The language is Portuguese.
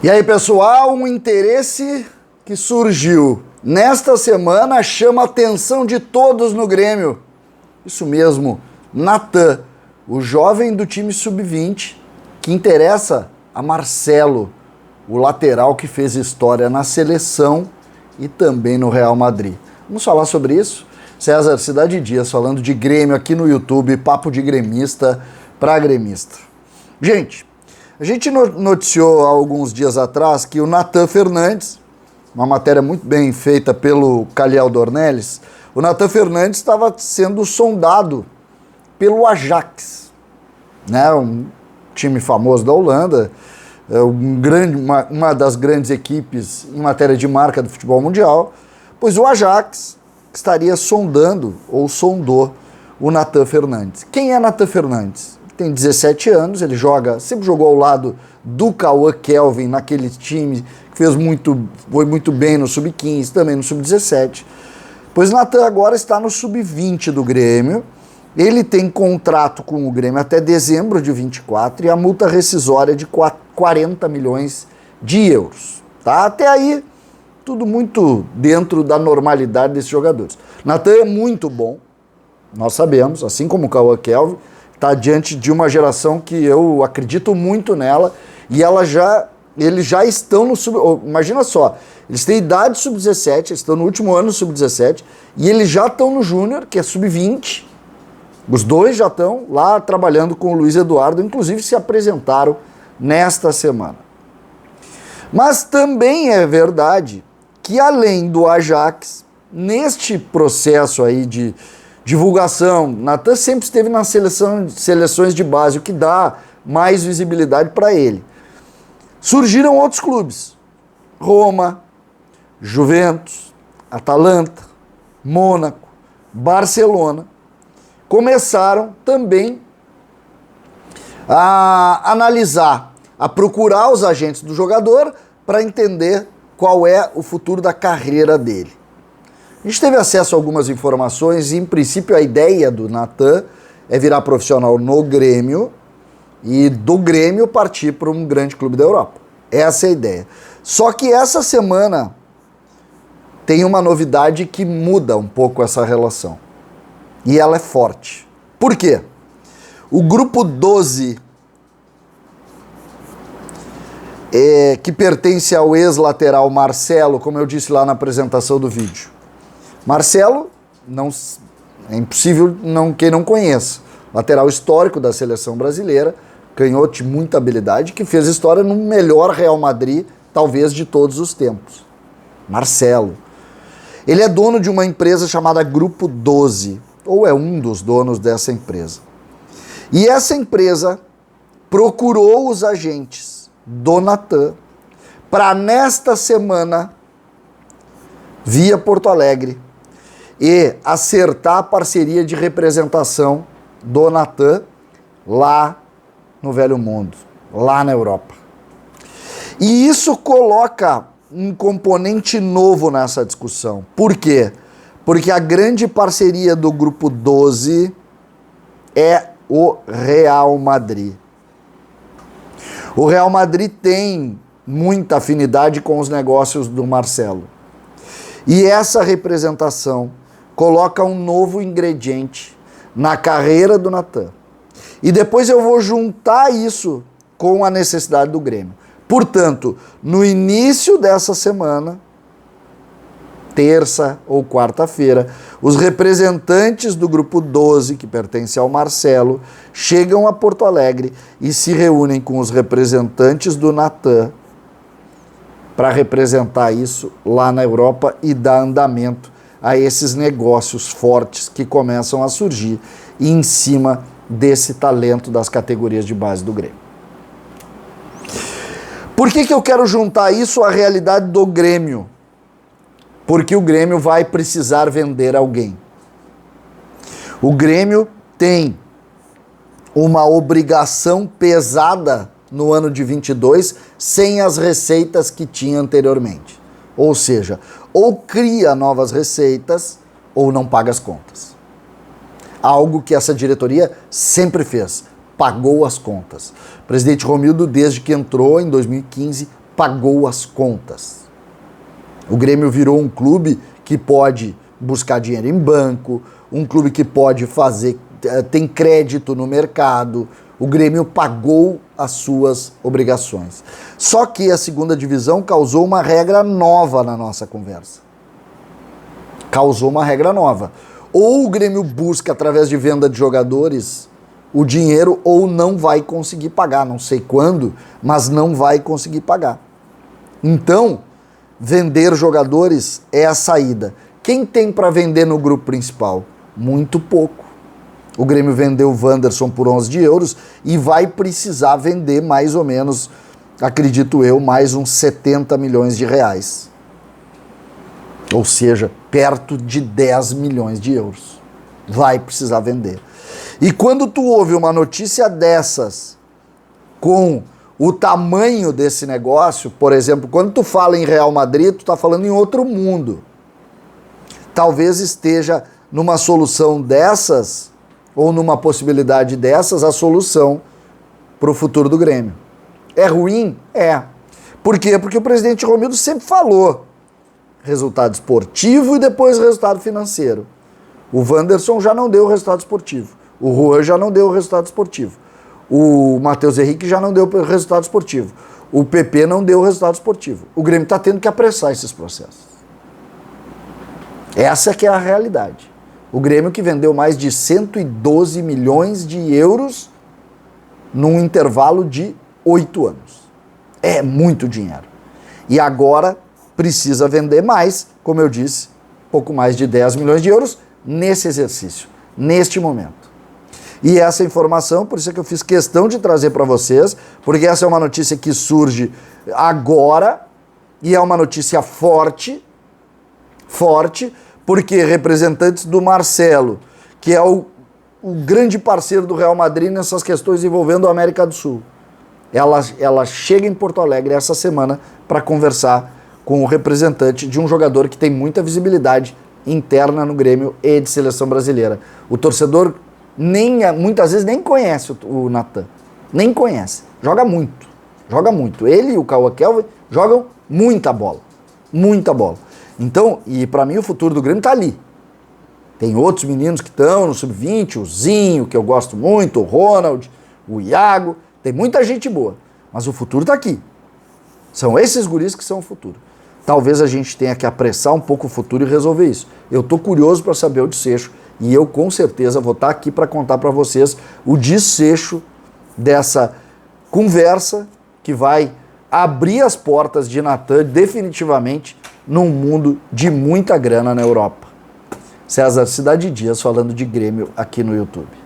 E aí, pessoal, um interesse que surgiu nesta semana chama a atenção de todos no Grêmio. Isso mesmo, Natan, o jovem do time sub-20, que interessa a Marcelo, o lateral que fez história na seleção e também no Real Madrid. Vamos falar sobre isso? César Cidade Dias falando de Grêmio aqui no YouTube, papo de gremista para gremista. Gente, a gente noticiou há alguns dias atrás que o Natan Fernandes, uma matéria muito bem feita pelo Caliel Dornelles, o Natan Fernandes estava sendo sondado pelo Ajax, né? Um time famoso da Holanda, uma das grandes equipes em matéria de marca do futebol mundial, pois o Ajax estaria sondando ou sondou o Natan Fernandes. Quem é Natan Fernandes? Tem 17 anos, ele sempre jogou ao lado do Cauã Kelvin naquele time que foi muito bem no Sub-15, também no Sub-17. Pois Natan agora está no Sub-20 do Grêmio, ele tem contrato com o Grêmio até dezembro de 24 e a multa rescisória de 40 milhões de euros. Tá? Até aí, tudo muito dentro da normalidade desses jogadores. Natan é muito bom, nós sabemos, assim como o Cauã Kelvin, está diante de uma geração que eu acredito muito nela e eles já estão no imagina só, eles têm idade sub-17, eles estão no último ano sub-17 e eles já estão no júnior, que é sub-20. Os dois já estão lá trabalhando com o Luiz Eduardo, inclusive se apresentaram nesta semana. Mas também é verdade que além do Ajax, neste processo aí de divulgação, Natan sempre esteve nas seleções de base, o que dá mais visibilidade para ele. Surgiram outros clubes, Roma, Juventus, Atalanta, Mônaco, Barcelona, começaram também a analisar, a procurar os agentes do jogador para entender qual é o futuro da carreira dele. A gente teve acesso a algumas informações e, em princípio, a ideia do Natan é virar profissional no Grêmio e do Grêmio partir para um grande clube da Europa. Essa é a ideia. Só que essa semana tem uma novidade que muda um pouco essa relação. E ela é forte. Por quê? O grupo 12, que pertence ao ex-lateral Marcelo, como eu disse lá na apresentação do vídeo. Marcelo, é impossível quem não conheça. Lateral histórico da seleção brasileira, canhoto de muita habilidade, que fez história no melhor Real Madrid, talvez de todos os tempos. Marcelo. Ele é dono de uma empresa chamada Grupo 12, ou é um dos donos dessa empresa. E essa empresa procurou os agentes do Natan para nesta semana, via Porto Alegre, e acertar a parceria de representação do Natan lá no Velho Mundo, lá na Europa. E isso coloca um componente novo nessa discussão. Por quê? Porque a grande parceria do Grupo 12 é o Real Madrid. O Real Madrid tem muita afinidade com os negócios do Marcelo. E essa representação coloca um novo ingrediente na carreira do Natan. E depois eu vou juntar isso com a necessidade do Grêmio. Portanto, no início dessa semana, terça ou quarta-feira, os representantes do Grupo 12, que pertence ao Marcelo, chegam a Porto Alegre e se reúnem com os representantes do Natan para representar isso lá na Europa e dar andamento a esses negócios fortes que começam a surgir em cima desse talento das categorias de base do Grêmio. Por que eu quero juntar isso à realidade do Grêmio? Porque o Grêmio vai precisar vender alguém. O Grêmio tem uma obrigação pesada no ano de 22 sem as receitas que tinha anteriormente. Ou seja, ou cria novas receitas ou não paga as contas. Algo que essa diretoria sempre fez, pagou as contas. O presidente Romildo, desde que entrou em 2015, pagou as contas. O Grêmio virou um clube que pode buscar dinheiro em banco, um clube que pode fazer, tem crédito no mercado. O Grêmio pagou as suas obrigações. Só que a segunda divisão causou uma regra nova na nossa conversa. Causou uma regra nova. Ou o Grêmio busca, através de venda de jogadores, o dinheiro, ou não vai conseguir pagar. Não sei quando, mas não vai conseguir pagar. Então, vender jogadores é a saída. Quem tem para vender no grupo principal? Muito pouco. O Grêmio vendeu o Wanderson por 11 de euros e vai precisar vender mais ou menos, acredito eu, mais uns 70 milhões de reais. Ou seja, perto de 10 milhões de euros. Vai precisar vender. E quando tu ouve uma notícia dessas, com o tamanho desse negócio, por exemplo, quando tu fala em Real Madrid, tu tá falando em outro mundo. Talvez esteja numa solução dessas, ou numa possibilidade dessas, a solução para o futuro do Grêmio. É ruim? É. Por quê? Porque o presidente Romildo sempre falou resultado esportivo e depois resultado financeiro. O Wanderson já não deu o resultado esportivo. O Juan já não deu o resultado esportivo. O Matheus Henrique já não deu o resultado esportivo. O PP não deu o resultado esportivo. O Grêmio está tendo que apressar esses processos. Essa que é a realidade. O Grêmio que vendeu mais de 112 milhões de euros num intervalo de 8 anos. É muito dinheiro. E agora precisa vender mais, como eu disse, pouco mais de 10 milhões de euros nesse exercício, neste momento. E essa informação, por isso é que eu fiz questão de trazer para vocês, porque essa é uma notícia que surge agora e é uma notícia forte, porque representantes do Marcelo, que é o grande parceiro do Real Madrid nessas questões envolvendo a América do Sul, ela chega em Porto Alegre essa semana para conversar com o representante de um jogador que tem muita visibilidade interna no Grêmio e de seleção brasileira. O torcedor muitas vezes nem conhece o Natan, nem conhece, joga muito. Ele e o Cauã Kelvin jogam muita bola. Então, e para mim o futuro do Grêmio tá ali. Tem outros meninos que estão no Sub-20, o Zinho, que eu gosto muito, o Ronald, o Iago, tem muita gente boa, mas o futuro tá aqui. São esses guris que são o futuro. Talvez a gente tenha que apressar um pouco o futuro e resolver isso. Eu tô curioso para saber o desfecho e eu com certeza vou estar aqui para contar para vocês o desfecho dessa conversa que vai abrir as portas de Natan definitivamente num mundo de muita grana na Europa. César Cidade Dias falando de Grêmio aqui no YouTube.